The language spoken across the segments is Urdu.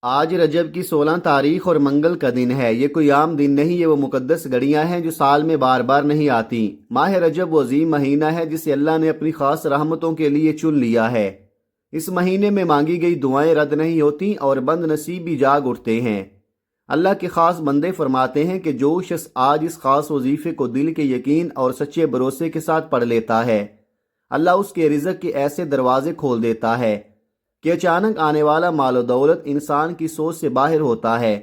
آج رجب کی 16 تاریخ اور منگل کا دن ہے۔ یہ کوئی عام دن نہیں، یہ وہ مقدس گھڑیاں ہیں جو سال میں بار بار نہیں آتی۔ ماہ رجب وہ عظیم مہینہ ہے جسے اللہ نے اپنی خاص رحمتوں کے لیے چن لیا ہے۔ اس مہینے میں مانگی گئی دعائیں رد نہیں ہوتی اور بند نصیب بھی جاگ اٹھتے ہیں۔ اللہ کے خاص بندے فرماتے ہیں کہ جو شخص آج اس خاص وظیفے کو دل کے یقین اور سچے بھروسے کے ساتھ پڑھ لیتا ہے، اللہ اس کے رزق کے ایسے دروازے کھول دیتا ہے کہ اچانک آنے والا مال و دولت انسان کی سوچ سے باہر ہوتا ہے،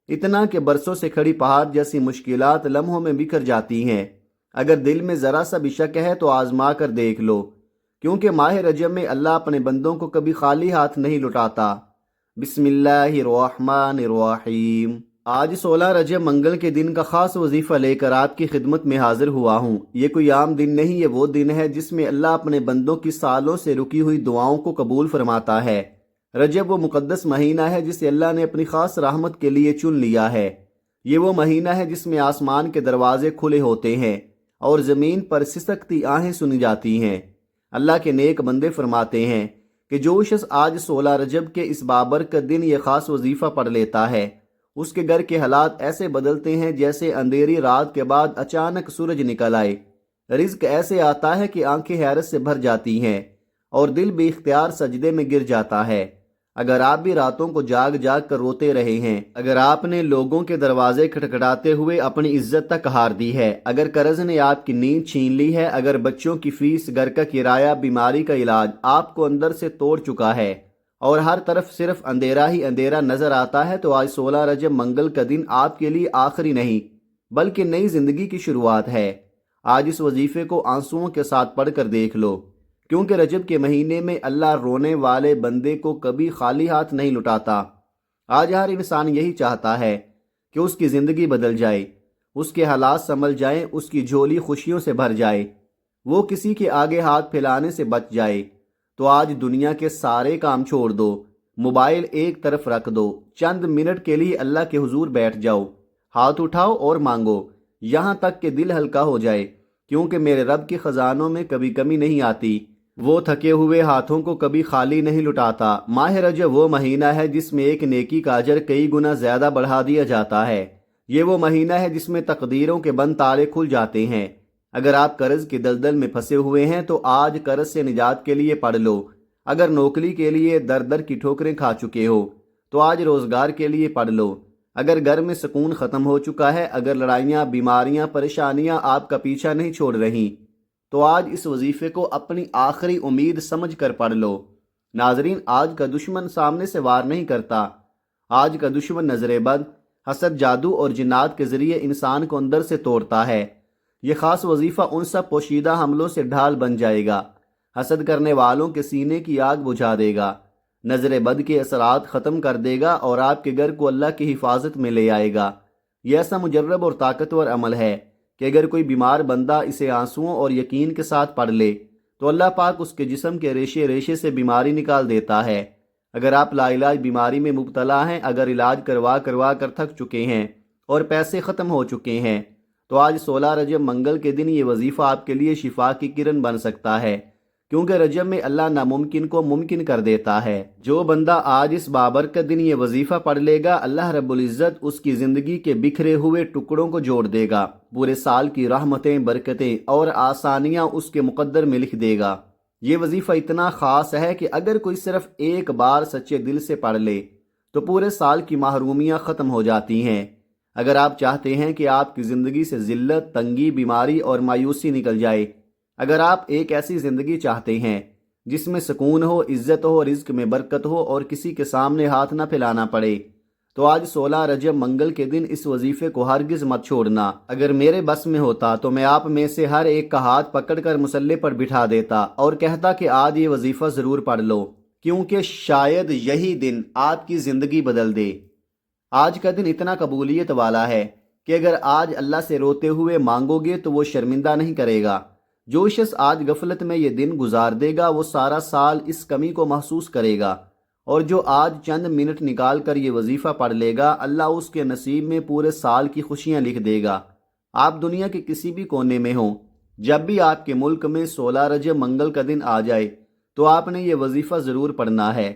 اتنا کہ برسوں سے کھڑی پہاڑ جیسی مشکلات لمحوں میں بکھر جاتی ہیں۔ اگر دل میں ذرا سا بھی شک ہے تو آزما کر دیکھ لو، کیونکہ ماہ رجب میں اللہ اپنے بندوں کو کبھی خالی ہاتھ نہیں لٹاتا۔ بسم اللہ الرحمن الرحیم۔ آج 16 رجب منگل کے دن کا خاص وظیفہ لے کر آپ کی خدمت میں حاضر ہوا ہوں۔ یہ کوئی عام دن نہیں، یہ وہ دن ہے جس میں اللہ اپنے بندوں کی سالوں سے رکی ہوئی دعاؤں کو قبول فرماتا ہے۔ رجب وہ مقدس مہینہ ہے جسے اللہ نے اپنی خاص رحمت کے لیے چن لیا ہے۔ یہ وہ مہینہ ہے جس میں آسمان کے دروازے کھلے ہوتے ہیں اور زمین پر سسکتی آہیں سنی جاتی ہیں۔ اللہ کے نیک بندے فرماتے ہیں کہ جو شخص آج 16 رجب کے اس بابرکت دن یہ خاص وظیفہ پڑھ لیتا ہے، اس کے گھر کے حالات ایسے بدلتے ہیں جیسے اندھیری رات کے بعد اچانک سورج نکل آئے۔ رزق ایسے آتا ہے کہ آنکھیں حیرت سے بھر جاتی ہیں اور دل بے اختیار سجدے میں گر جاتا ہے۔ اگر آپ بھی راتوں کو جاگ جاگ کر روتے رہے ہیں، اگر آپ نے لوگوں کے دروازے کھٹکھٹاتے ہوئے اپنی عزت تک ہار دی ہے، اگر قرض نے آپ کی نیند چھین لی ہے، اگر بچوں کی فیس، گھر کا کرایہ، بیماری کا علاج آپ کو اندر سے توڑ چکا ہے اور ہر طرف صرف اندھیرا ہی اندھیرا نظر آتا ہے، تو آج 16 رجب منگل کا دن آپ کے لیے آخری نہیں بلکہ نئی زندگی کی شروعات ہے۔ آج اس وظیفے کو آنسوؤں کے ساتھ پڑھ کر دیکھ لو، کیونکہ رجب کے مہینے میں اللہ رونے والے بندے کو کبھی خالی ہاتھ نہیں لٹاتا۔ آج ہر انسان یہی چاہتا ہے کہ اس کی زندگی بدل جائے، اس کے حالات سنبھل جائیں، اس کی جھولی خوشیوں سے بھر جائے، وہ کسی کے آگے ہاتھ پھیلانے سے بچ جائے۔ تو آج دنیا کے سارے کام چھوڑ دو، موبائل ایک طرف رکھ دو، چند منٹ کے لیے اللہ کے حضور بیٹھ جاؤ، ہاتھ اٹھاؤ اور مانگو، یہاں تک کہ دل ہلکا ہو جائے، کیونکہ میرے رب کے خزانوں میں کبھی کمی نہیں آتی، وہ تھکے ہوئے ہاتھوں کو کبھی خالی نہیں لٹاتا۔ ماہ رجب وہ مہینہ ہے جس میں ایک نیکی کا اجر کئی گنا زیادہ بڑھا دیا جاتا ہے۔ یہ وہ مہینہ ہے جس میں تقدیروں کے بند تالے کھل جاتے ہیں۔ اگر آپ قرض کی دلدل میں پھنسے ہوئے ہیں تو آج قرض سے نجات کے لیے پڑھ لو۔ اگر نوکری کے لیے در در کی ٹھوکریں کھا چکے ہو تو آج روزگار کے لیے پڑھ لو۔ اگر گھر میں سکون ختم ہو چکا ہے، اگر لڑائیاں، بیماریاں، پریشانیاں آپ کا پیچھا نہیں چھوڑ رہی، تو آج اس وظیفے کو اپنی آخری امید سمجھ کر پڑھ لو۔ ناظرین، آج کا دشمن سامنے سے وار نہیں کرتا، آج کا دشمن نظر بد، حسد، جادو اور جنات کے ذریعے انسان کو اندر سے توڑتا ہے۔ یہ خاص وظیفہ ان سب پوشیدہ حملوں سے ڈھال بن جائے گا، حسد کرنے والوں کے سینے کی آگ بجھا دے گا، نظر بد کے اثرات ختم کر دے گا اور آپ کے گھر کو اللہ کی حفاظت میں لے آئے گا۔ یہ ایسا مجرب اور طاقتور عمل ہے کہ اگر کوئی بیمار بندہ اسے آنسوؤں اور یقین کے ساتھ پڑھ لے تو اللہ پاک اس کے جسم کے ریشے ریشے سے بیماری نکال دیتا ہے۔ اگر آپ لا علاج بیماری میں مبتلا ہیں، اگر علاج کروا کر تھک چکے ہیں اور پیسے ختم ہو چکے ہیں، تو آج 16 رجب منگل کے دن یہ وظیفہ آپ کے لیے شفا کی کرن بن سکتا ہے، کیونکہ رجب میں اللہ ناممکن کو ممکن کر دیتا ہے۔ جو بندہ آج اس بابرکت دن یہ وظیفہ پڑھ لے گا، اللہ رب العزت اس کی زندگی کے بکھرے ہوئے ٹکڑوں کو جوڑ دے گا، پورے سال کی رحمتیں، برکتیں اور آسانیاں اس کے مقدر میں لکھ دے گا۔ یہ وظیفہ اتنا خاص ہے کہ اگر کوئی صرف ایک بار سچے دل سے پڑھ لے تو پورے سال کی محرومیاں ختم ہو جاتی ہیں۔ اگر آپ چاہتے ہیں کہ آپ کی زندگی سے ذلت، تنگی، بیماری اور مایوسی نکل جائے، اگر آپ ایک ایسی زندگی چاہتے ہیں جس میں سکون ہو، عزت ہو، رزق میں برکت ہو اور کسی کے سامنے ہاتھ نہ پھیلانا پڑے، تو آج 16 رجب منگل کے دن اس وظیفے کو ہرگز مت چھوڑنا۔ اگر میرے بس میں ہوتا تو میں آپ میں سے ہر ایک کا ہاتھ پکڑ کر مصلے پر بٹھا دیتا اور کہتا کہ آج یہ وظیفہ ضرور پڑھ لو، کیونکہ شاید یہی دن آپ کی زندگی بدل دے۔ آج کا دن اتنا قبولیت والا ہے کہ اگر آج اللہ سے روتے ہوئے مانگو گے تو وہ شرمندہ نہیں کرے گا۔ جو شخص آج غفلت میں یہ دن گزار دے گا وہ سارا سال اس کمی کو محسوس کرے گا، اور جو آج چند منٹ نکال کر یہ وظیفہ پڑھ لے گا، اللہ اس کے نصیب میں پورے سال کی خوشیاں لکھ دے گا۔ آپ دنیا کے کسی بھی کونے میں ہوں، جب بھی آپ کے ملک میں 16 رجب منگل کا دن آ جائے تو آپ نے یہ وظیفہ ضرور پڑھنا ہے۔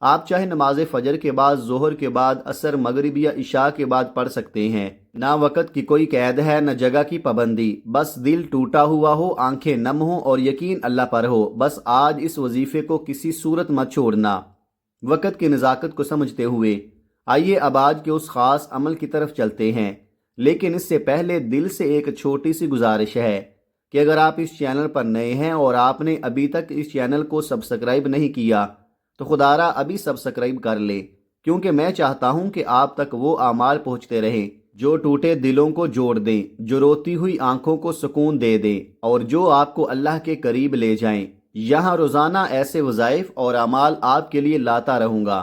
آپ چاہے نماز فجر کے بعد، ظہر کے بعد، عصر، مغرب یا عشاء کے بعد پڑھ سکتے ہیں۔ نہ وقت کی کوئی قید ہے، نہ جگہ کی پابندی، بس دل ٹوٹا ہوا ہو، آنکھیں نم ہوں اور یقین اللہ پر ہو۔ بس آج اس وظیفے کو کسی صورت مت چھوڑنا۔ وقت کی نزاکت کو سمجھتے ہوئے آئیے اب آج کے اس خاص عمل کی طرف چلتے ہیں، لیکن اس سے پہلے دل سے ایک چھوٹی سی گزارش ہے کہ اگر آپ اس چینل پر نئے ہیں اور آپ نے ابھی تک اس چینل کو سبسکرائب نہیں کیا تو خدارا ابھی سبسکرائب کر لیں، کیونکہ میں چاہتا ہوں کہ آپ تک وہ اعمال پہنچتے رہیں جو ٹوٹے دلوں کو جوڑ دیں، جو روتی ہوئی آنکھوں کو سکون دے دیں اور جو آپ کو اللہ کے قریب لے جائیں۔ یہاں روزانہ ایسے وظائف اور اعمال آپ کے لیے لاتا رہوں گا۔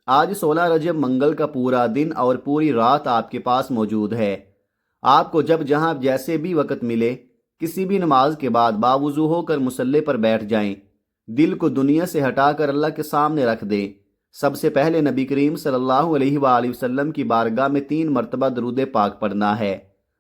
آج 16 رجب منگل کا پورا دن اور پوری رات آپ کے پاس موجود ہے۔ آپ کو جب جہاں جیسے بھی وقت ملے، کسی بھی نماز کے بعد باوضو ہو کر مصلی پر بیٹھ جائیں، دل کو دنیا سے ہٹا کر اللہ کے سامنے رکھ دیں۔ سب سے پہلے نبی کریم صلی اللہ علیہ وآلہ وسلم کی بارگاہ میں 3 مرتبہ درود پاک پڑھنا ہے۔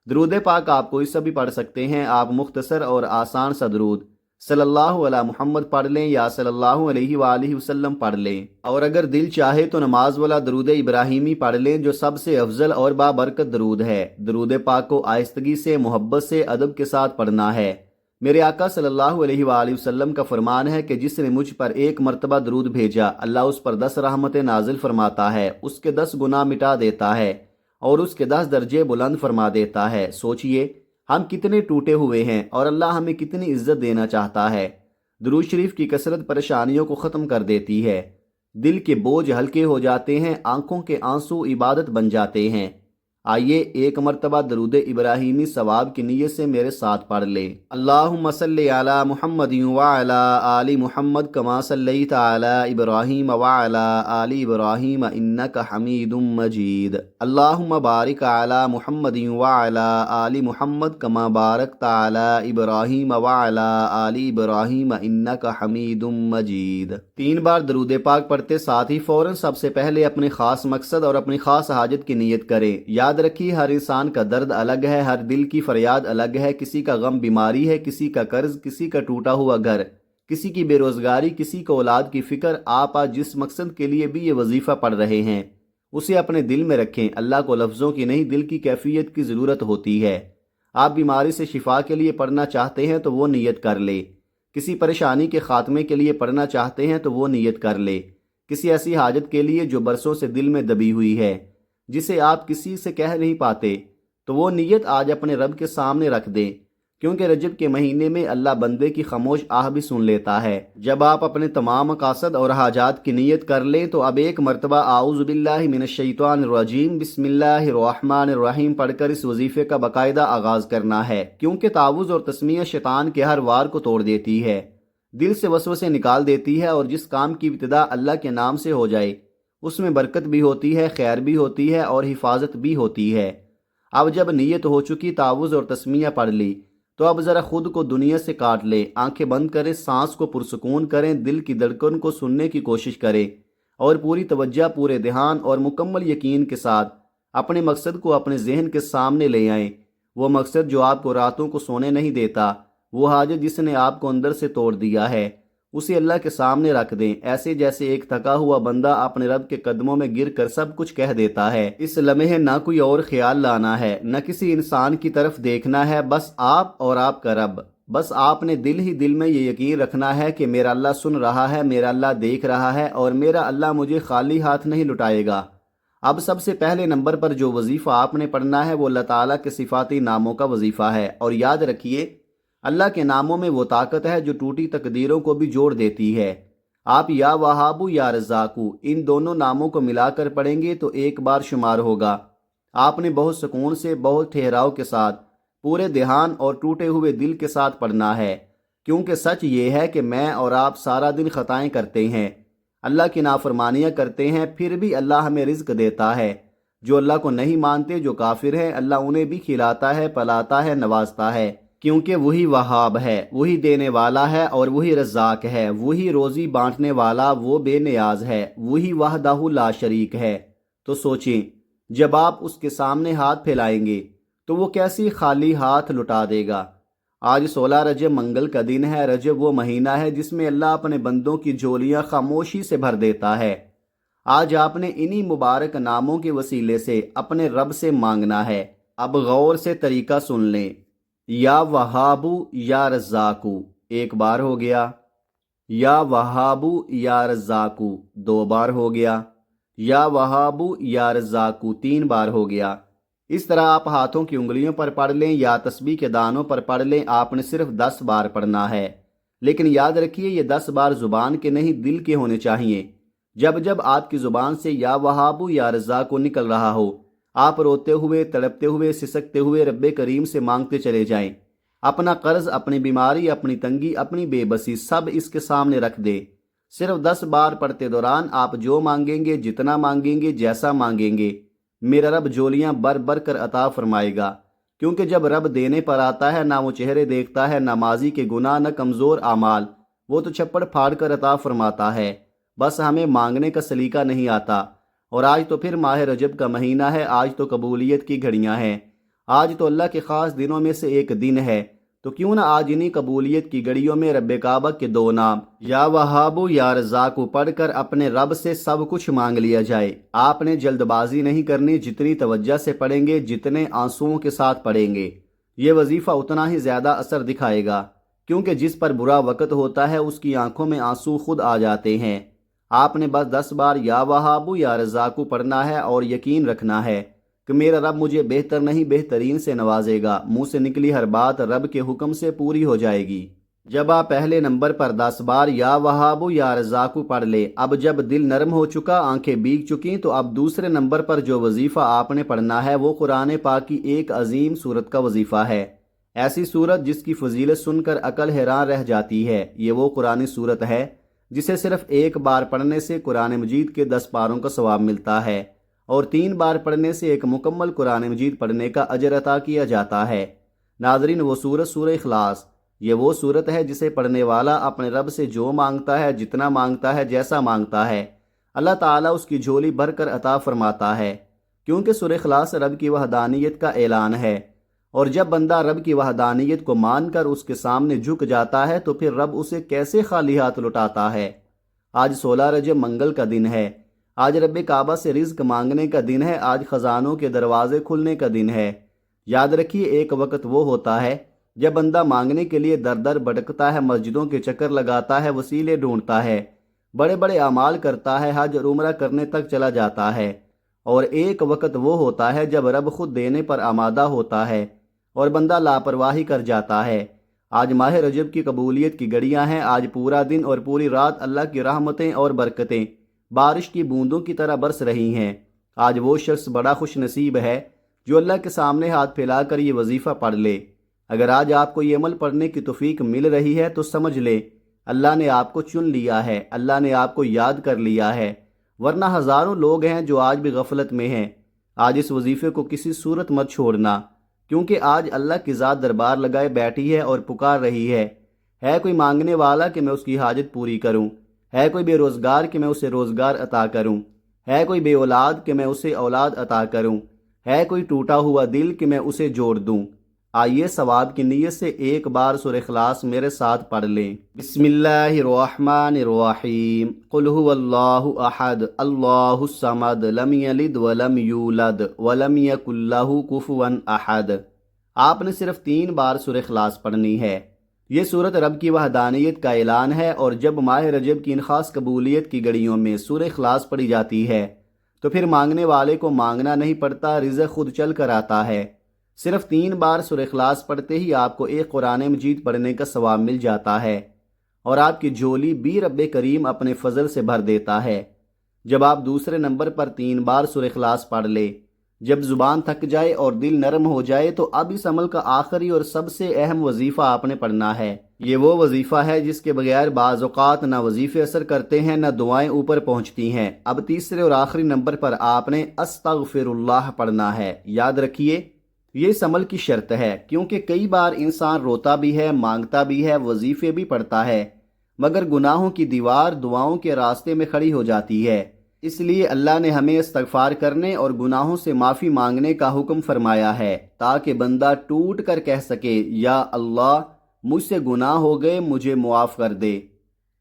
درود پاک آپ کوئی سا بھی پڑھ سکتے ہیں، آپ مختصر اور آسان سا درود صلی اللہ علیہ محمد پڑھ لیں یا صلی اللہ علیہ وآلہ وسلم پڑھ لیں، اور اگر دل چاہے تو نماز والا درود ابراہیمی پڑھ لیں جو سب سے افضل اور بابرکت درود ہے۔ درود پاک کو آہستگی سے، محبت سے، ادب کے ساتھ پڑھنا ہے۔ میرے آقا صلی اللہ علیہ وآلہ وسلم کا فرمان ہے کہ جس نے مجھ پر 1 مرتبہ درود بھیجا، اللہ اس پر 10 رحمتیں نازل فرماتا ہے، اس کے 10 گناہ مٹا دیتا ہے اور اس کے 10 درجے بلند فرما دیتا ہے۔ سوچئے ہم کتنے ٹوٹے ہوئے ہیں اور اللہ ہمیں کتنی عزت دینا چاہتا ہے۔ درود شریف کی کثرت پریشانیوں کو ختم کر دیتی ہے، دل کے بوجھ ہلکے ہو جاتے ہیں، آنکھوں کے آنسو عبادت بن جاتے ہیں۔ آئیے 1 مرتبہ درود ابراہیمی ثواب کی نیت سے میرے ساتھ پڑھ لیں۔ اللہم صلی علی محمد وعلی آل محمد کما صلیت علی ابراہیم وعلی آل ابراہیم انک حمید مجید۔ اللہم بارک علی محمد وعلی آل محمد کما بارکت علی ابراہیم وعلی آل ابراہیم انک حمید مجید۔ 3 بار درود پاک پڑھتے ساتھ ہی فوراً سب سے پہلے اپنے خاص مقصد اور اپنی خاص حاجت کی نیت کریں۔ یاد رکھیے ہر انسان کا درد الگ ہے، ہر دل کی فریاد الگ ہے، کسی کا غم بیماری ہے، کسی کا قرض، کسی کا ٹوٹا ہوا گھر، کسی کی بے روزگاری، کسی کو اولاد کی فکر۔ آپ آج جس مقصد کے لیے بھی یہ وظیفہ پڑھ رہے ہیں اسے اپنے دل میں رکھیں۔ اللہ کو لفظوں کی نہیں، دل کی کیفیت کی ضرورت ہوتی ہے۔ آپ بیماری سے شفا کے لیے پڑھنا چاہتے ہیں تو وہ نیت کر لے، کسی پریشانی کے خاتمے کے لیے پڑھنا چاہتے ہیں تو وہ نیت کر لے، کسی ایسی حاجت کے لیے جو برسوں سے دل میں دبی ہوئی ہے، جسے آپ کسی سے کہہ نہیں پاتے، تو وہ نیت آج اپنے رب کے سامنے رکھ دیں، کیونکہ رجب کے مہینے میں اللہ بندے کی خاموش آہ بھی سن لیتا ہے۔ جب آپ اپنے تمام مقاصد اور حاجات کی نیت کر لیں تو اب 1 مرتبہ اعوذ باللہ من الشیطان الرجیم بسم اللہ الرحمن الرحیم پڑھ کر اس وظیفے کا باقاعدہ آغاز کرنا ہے، کیونکہ تعوذ اور تسمیہ شیطان کے ہر وار کو توڑ دیتی ہے، دل سے وسوسے نکال دیتی ہے، اور جس کام کی ابتدا اللہ کے نام سے ہو جائے اس میں برکت بھی ہوتی ہے، خیر بھی ہوتی ہے اور حفاظت بھی ہوتی ہے۔ اب جب نیت ہو چکی، تعوذ اور تسمیہ پڑھ لی، تو اب ذرا خود کو دنیا سے کاٹ لیں، آنکھیں بند کریں، سانس کو پرسکون کریں، دل کی دھڑکن کو سننے کی کوشش کریں اور پوری توجہ، پورے دھیان اور مکمل یقین کے ساتھ اپنے مقصد کو اپنے ذہن کے سامنے لے آئیں۔ وہ مقصد جو آپ کو راتوں کو سونے نہیں دیتا، وہ حاجت جس نے آپ کو اندر سے توڑ دیا ہے، اسے اللہ کے سامنے رکھ دیں، ایسے جیسے ایک تھکا ہوا بندہ اپنے رب کے قدموں میں گر کر سب کچھ کہہ دیتا ہے۔ اس لمحے نہ کوئی اور خیال لانا ہے، نہ کسی انسان کی طرف دیکھنا ہے، بس آپ اور آپ کا رب۔ بس آپ نے دل ہی دل میں یہ یقین رکھنا ہے کہ میرا اللہ سن رہا ہے، میرا اللہ دیکھ رہا ہے اور میرا اللہ مجھے خالی ہاتھ نہیں لٹائے گا۔ اب سب سے پہلے نمبر پر جو وظیفہ آپ نے پڑھنا ہے وہ اللہ تعالیٰ کے صفاتی ناموں کا وظیفہ ہے، اور یاد رکھیے اللہ کے ناموں میں وہ طاقت ہے جو ٹوٹی تقدیروں کو بھی جوڑ دیتی ہے۔ آپ یا وہابو یا رزاقو ان دونوں ناموں کو ملا کر پڑھیں گے تو 1 بار شمار ہوگا۔ آپ نے بہت سکون سے، بہت ٹھہراؤ کے ساتھ، پورے دھیان اور ٹوٹے ہوئے دل کے ساتھ پڑھنا ہے، کیونکہ سچ یہ ہے کہ میں اور آپ سارا دن خطائیں کرتے ہیں، اللہ کی نافرمانیاں کرتے ہیں، پھر بھی اللہ ہمیں رزق دیتا ہے۔ جو اللہ کو نہیں مانتے، جو کافر ہیں، اللہ انہیں بھی کھلاتا ہے، پلاتا ہے، نوازتا ہے، کیونکہ وہی وہاب ہے، وہی دینے والا ہے اور وہی رزاق ہے، وہی روزی بانٹنے والا، وہ بے نیاز ہے، وہی وحدہ لا شریک ہے۔ تو سوچیں جب آپ اس کے سامنے ہاتھ پھیلائیں گے تو وہ کیسی خالی ہاتھ لٹا دے گا۔ آج 16 رجب منگل کا دن ہے۔ رجب وہ مہینہ ہے جس میں اللہ اپنے بندوں کی جھولیاں خاموشی سے بھر دیتا ہے۔ آج آپ نے انہی مبارک ناموں کے وسیلے سے اپنے رب سے مانگنا ہے۔ اب غور سے طریقہ سن لیں۔ یا وہابو یا رزاقو، ایک بار ہو گیا۔ یا وہابو یا رزاقو، دو بار ہو گیا۔ یا وہابو یا رزاقو، تین بار ہو گیا۔ اس طرح آپ ہاتھوں کی انگلیوں پر پڑھ لیں یا تسبیح کے دانوں پر پڑھ لیں، آپ نے صرف 10 بار پڑھنا ہے۔ لیکن یاد رکھیے یہ 10 بار زبان کے نہیں دل کے ہونے چاہیے۔ جب جب آپ کی زبان سے یا وہابو یا رزاقو نکل رہا ہو، آپ روتے ہوئے، تڑپتے ہوئے، سسکتے ہوئے رب کریم سے مانگتے چلے جائیں۔ اپنا قرض، اپنی بیماری، اپنی تنگی، اپنی بے بسی سب اس کے سامنے رکھ دے۔ صرف 10 بار پڑھتے دوران آپ جو مانگیں گے، جتنا مانگیں گے، جیسا مانگیں گے، میرا رب جولیاں بر بر کر عطا فرمائے گا۔ کیونکہ جب رب دینے پر آتا ہے، نہ وہ چہرے دیکھتا ہے، نہ ماضی کے گناہ، نہ کمزور اعمال، وہ تو چھپڑ پھاڑ کر عطا فرماتا ہے۔ بس ہمیں مانگنے کا سلیقہ نہیں آتا۔ اور آج تو پھر ماہ رجب کا مہینہ ہے، آج تو قبولیت کی گھڑیاں ہیں، آج تو اللہ کے خاص دنوں میں سے ایک دن ہے۔ تو کیوں نہ آج انہی قبولیت کی گھڑیوں میں رب کعبہ کے 2 نام یا وہابو یا رزاقو پڑھ کر اپنے رب سے سب کچھ مانگ لیا جائے۔ آپ نے جلد بازی نہیں کرنی، جتنی توجہ سے پڑھیں گے، جتنے آنسوؤں کے ساتھ پڑھیں گے، یہ وظیفہ اتنا ہی زیادہ اثر دکھائے گا۔ کیونکہ جس پر برا وقت ہوتا ہے اس کی آنکھوں میں آنسو خود آ جاتے ہیں۔ آپ نے بس 10 بار یا وہابو یا رزاقو پڑھنا ہے اور یقین رکھنا ہے کہ میرا رب مجھے بہتر نہیں بہترین سے نوازے گا۔ منہ سے نکلی ہر بات رب کے حکم سے پوری ہو جائے گی۔ جب آپ پہلے نمبر پر 10 بار یا وہابو یا رزاقو پڑھ لے، اب جب دل نرم ہو چکا، آنکھیں بھیگ چکی، تو اب دوسرے نمبر پر جو وظیفہ آپ نے پڑھنا ہے وہ قرآن پاک کی ایک عظیم سورت کا وظیفہ ہے۔ ایسی سورت جس کی فضیلت سن کر عقل حیران رہ جاتی ہے۔ یہ وہ قرآن سورت ہے جسے صرف ایک بار پڑھنے سے قرآن مجید کے 10 پاروں کا ثواب ملتا ہے، اور 3 بار پڑھنے سے ایک مکمل قرآن مجید پڑھنے کا اجر عطا کیا جاتا ہے۔ ناظرین، وہ سورت سورہ اخلاص، یہ وہ سورت ہے جسے پڑھنے والا اپنے رب سے جو مانگتا ہے، جتنا مانگتا ہے، جیسا مانگتا ہے، اللہ تعالیٰ اس کی جھولی بھر کر عطا فرماتا ہے۔ کیونکہ سورہ اخلاص رب کی وحدانیت کا اعلان ہے، اور جب بندہ رب کی وحدانیت کو مان کر اس کے سامنے جھک جاتا ہے تو پھر رب اسے کیسے خالی ہاتھ لوٹاتا ہے۔ آج 16 رجب منگل کا دن ہے، آج رب کعبہ سے رزق مانگنے کا دن ہے، آج خزانوں کے دروازے کھلنے کا دن ہے۔ یاد رکھیے ایک وقت وہ ہوتا ہے جب بندہ مانگنے کے لیے در در بھٹکتا ہے، مسجدوں کے چکر لگاتا ہے، وسیلے ڈھونڈتا ہے، بڑے بڑے اعمال کرتا ہے، حج اور عمرہ کرنے تک چلا جاتا ہے، اور ایک وقت وہ ہوتا ہے جب رب خود دینے پر آمادہ ہوتا ہے اور بندہ لاپرواہی کر جاتا ہے۔ آج ماہ رجب کی قبولیت کی گھڑیاں ہیں، آج پورا دن اور پوری رات اللہ کی رحمتیں اور برکتیں بارش کی بوندوں کی طرح برس رہی ہیں۔ آج وہ شخص بڑا خوش نصیب ہے جو اللہ کے سامنے ہاتھ پھیلا کر یہ وظیفہ پڑھ لے۔ اگر آج آپ کو یہ عمل پڑھنے کی توفیق مل رہی ہے تو سمجھ لے اللہ نے آپ کو چن لیا ہے، اللہ نے آپ کو یاد کر لیا ہے، ورنہ ہزاروں لوگ ہیں جو آج بھی غفلت میں ہیں۔ آج اس وظیفے کو کسی صورت مت چھوڑنا، کیونکہ آج اللہ کی ذات دربار لگائے بیٹھی ہے اور پکار رہی ہے کوئی مانگنے والا کہ میں اس کی حاجت پوری کروں، ہے کوئی بے روزگار کہ میں اسے روزگار عطا کروں، ہے کوئی بے اولاد کہ میں اسے اولاد عطا کروں، ہے کوئی ٹوٹا ہوا دل کہ میں اسے جوڑ دوں۔ آئیے ثواب کی نیت سے ایک بار سورہ اخلاص میرے ساتھ پڑھ لیں۔ بسم اللہ الرحمن الرحیم۔ قل هو اللہ احد اللہ الصمد لم یلد ولم یولد ولم یکن لہ کفوا احد۔ آپ نے صرف 3 بار سورہ اخلاص پڑھنی ہے۔ یہ سورت رب کی وحدانیت کا اعلان ہے، اور جب ماہ رجب کی ان خاص قبولیت کی گھڑیوں میں سورہ اخلاص پڑھی جاتی ہے تو پھر مانگنے والے کو مانگنا نہیں پڑتا، رزق خود چل کر آتا ہے۔ صرف 3 بار سورہ اخلاص پڑھتے ہی آپ کو ایک قرآن مجید پڑھنے کا ثواب مل جاتا ہے، اور آپ کی جھولی بھی رب کریم اپنے فضل سے بھر دیتا ہے۔ جب آپ دوسرے نمبر پر 3 بار سورہ اخلاص پڑھ لے، جب زبان تھک جائے اور دل نرم ہو جائے، تو اب اس عمل کا آخری اور سب سے اہم وظیفہ آپ نے پڑھنا ہے۔ یہ وہ وظیفہ ہے جس کے بغیر بعض اوقات نہ وظیفے اثر کرتے ہیں، نہ دعائیں اوپر پہنچتی ہیں۔ اب تیسرے اور آخری نمبر پر آپ نے استغفر اللہ پڑھنا ہے۔ یاد رکھیے یہ اس عمل کی شرط ہے، کیونکہ کئی بار انسان روتا بھی ہے، مانگتا بھی ہے، وظیفے بھی پڑھتا ہے، مگر گناہوں کی دیوار دعاؤں کے راستے میں کھڑی ہو جاتی ہے۔ اس لیے اللہ نے ہمیں استغفار کرنے اور گناہوں سے معافی مانگنے کا حکم فرمایا ہے، تاکہ بندہ ٹوٹ کر کہہ سکے یا اللہ مجھ سے گناہ ہو گئے، مجھے معاف کر دے۔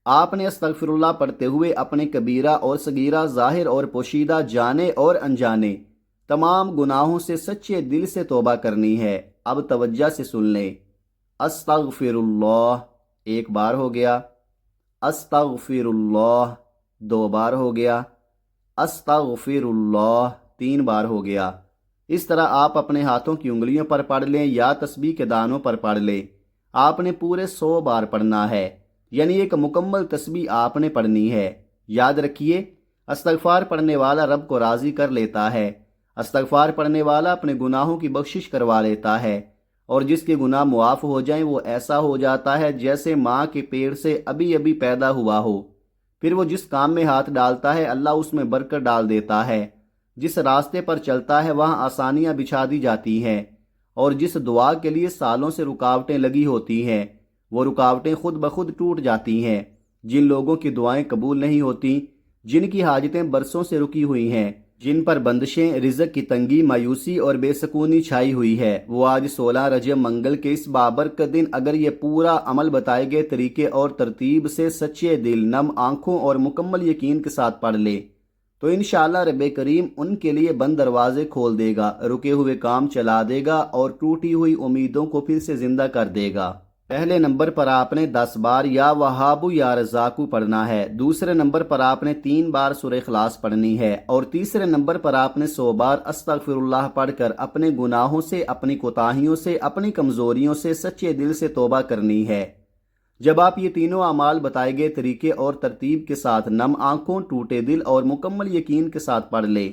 آپ نے استغفراللہ پڑھتے ہوئے اپنے کبیرہ اور صغیرہ ظاہر اور پوشیدہ جانے اور انجانے تمام گناہوں سے سچے دل سے توبہ کرنی ہے۔ اب توجہ سے سن لیں۔ استغفراللہ 1 بار ہو گیا، استغفراللہ 2 بار ہو گیا، استغفراللہ 3 بار ہو گیا۔ اس طرح آپ اپنے ہاتھوں کی انگلیوں پر پڑھ لیں یا تسبیح کے دانوں پر پڑھ لیں۔ آپ نے پورے 100 بار پڑھنا ہے، یعنی ایک مکمل تسبیح آپ نے پڑھنی ہے۔ یاد رکھیے، استغفار پڑھنے والا رب کو راضی کر لیتا ہے۔ استغفار پڑھنے والا اپنے گناہوں کی بخشش کروا لیتا ہے، اور جس کے گناہ معاف ہو جائیں وہ ایسا ہو جاتا ہے جیسے ماں کے پیٹ سے ابھی پیدا ہوا ہو۔ پھر وہ جس کام میں ہاتھ ڈالتا ہے اللہ اس میں برکت ڈال دیتا ہے۔ جس راستے پر چلتا ہے وہاں آسانیاں بچھا دی جاتی ہیں، اور جس دعا کے لیے سالوں سے رکاوٹیں لگی ہوتی ہیں وہ رکاوٹیں خود بخود ٹوٹ جاتی ہیں۔ جن لوگوں کی دعائیں قبول نہیں ہوتی، جن کی حاجتیں برسوں سے رکی ہوئی ہیں، جن پر بندشیں، رزق کی تنگی، مایوسی اور بے سکونی چھائی ہوئی ہے، وہ آج 16 رجب منگل کے اس بابرکت دن اگر یہ پورا عمل بتائے گئے طریقے اور ترتیب سے سچے دل، نم آنکھوں اور مکمل یقین کے ساتھ پڑھ لے تو انشاءاللہ رب کریم ان کے لیے بند دروازے کھول دے گا، رکے ہوئے کام چلا دے گا اور ٹوٹی ہوئی امیدوں کو پھر سے زندہ کر دے گا۔ پہلے نمبر پر آپ نے 10 بار یا وہابو یا رزاقو پڑھنا ہے، دوسرے نمبر پر آپ نے 3 بار سورہ اخلاص پڑھنی ہے، اور تیسرے نمبر پر آپ نے 100 بار استغفراللہ پڑھ کر اپنے گناہوں سے، اپنی کوتاہیوں سے، اپنی کمزوریوں سے سچے دل سے توبہ کرنی ہے۔ جب آپ یہ تینوں اعمال بتائے گئے طریقے اور ترتیب کے ساتھ نم آنکھوں، ٹوٹے دل اور مکمل یقین کے ساتھ پڑھ لے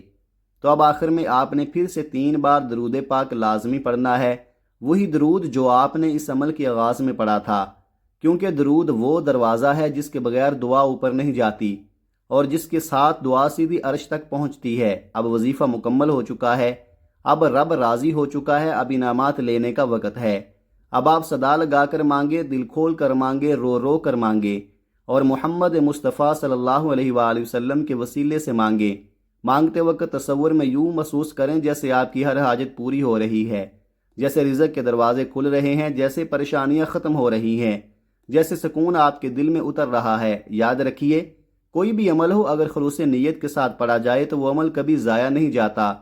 تو اب آخر میں آپ نے پھر سے 3 بار درود پاک لازمی پڑھنا ہے، وہی درود جو آپ نے اس عمل کے آغاز میں پڑھا تھا، کیونکہ درود وہ دروازہ ہے جس کے بغیر دعا اوپر نہیں جاتی اور جس کے ساتھ دعا سیدھی عرش تک پہنچتی ہے۔ اب وظیفہ مکمل ہو چکا ہے، اب رب راضی ہو چکا ہے، اب انعامات لینے کا وقت ہے۔ اب آپ صدا لگا کر مانگے، دل کھول کر مانگے، رو رو کر مانگے، اور محمد مصطفیٰ صلی اللہ علیہ وآلہ وسلم کے وسیلے سے مانگے۔ مانگتے وقت تصور میں یوں محسوس کریں جیسے آپ کی ہر حاجت پوری ہو رہی ہے، جیسے رزق کے دروازے کھل رہے ہیں، جیسے پریشانیاں ختم ہو رہی ہیں، جیسے سکون آپ کے دل میں اتر رہا ہے۔ یاد رکھیے، کوئی بھی عمل ہو اگر خلوص نیت کے ساتھ پڑھا جائے تو وہ عمل کبھی ضائع نہیں جاتا،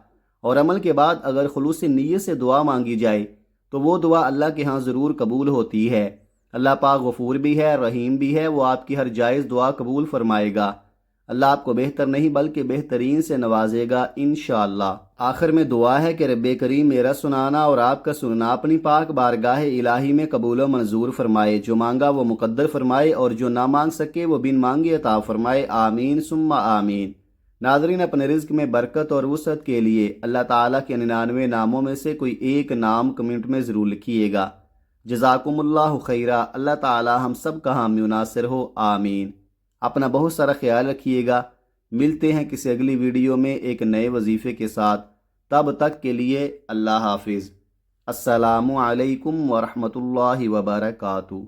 اور عمل کے بعد اگر خلوص نیت سے دعا مانگی جائے تو وہ دعا اللہ کے ہاں ضرور قبول ہوتی ہے۔ اللہ پاک غفور بھی ہے، رحیم بھی ہے، وہ آپ کی ہر جائز دعا قبول فرمائے گا۔ اللہ آپ کو بہتر نہیں بلکہ بہترین سے نوازے گا انشاءاللہ۔ آخر میں دعا ہے کہ رب کریم میرا سنانا اور آپ کا سننا اپنی پاک بارگاہ الہی میں قبول و منظور فرمائے، جو مانگا وہ مقدر فرمائے اور جو نہ مانگ سکے وہ بن مانگے عطا فرمائے، آمین ثم آمین۔ ناظرین، اپنے رزق میں برکت اور وسعت کے لیے اللہ تعالیٰ کے 99 ناموں میں سے کوئی ایک نام کمنٹ میں ضرور لکھیے گا۔ جزاکم اللہ خیرہ، اللہ تعالیٰ ہم سب کا حامی و ناصر ہو، آمین۔ اپنا بہت سارا خیال رکھیے گا، ملتے ہیں کسی اگلی ویڈیو میں ایک نئے وظیفے کے ساتھ، تب تک کے لیے اللہ حافظ۔ السلام علیکم ورحمۃ اللہ وبرکاتہ۔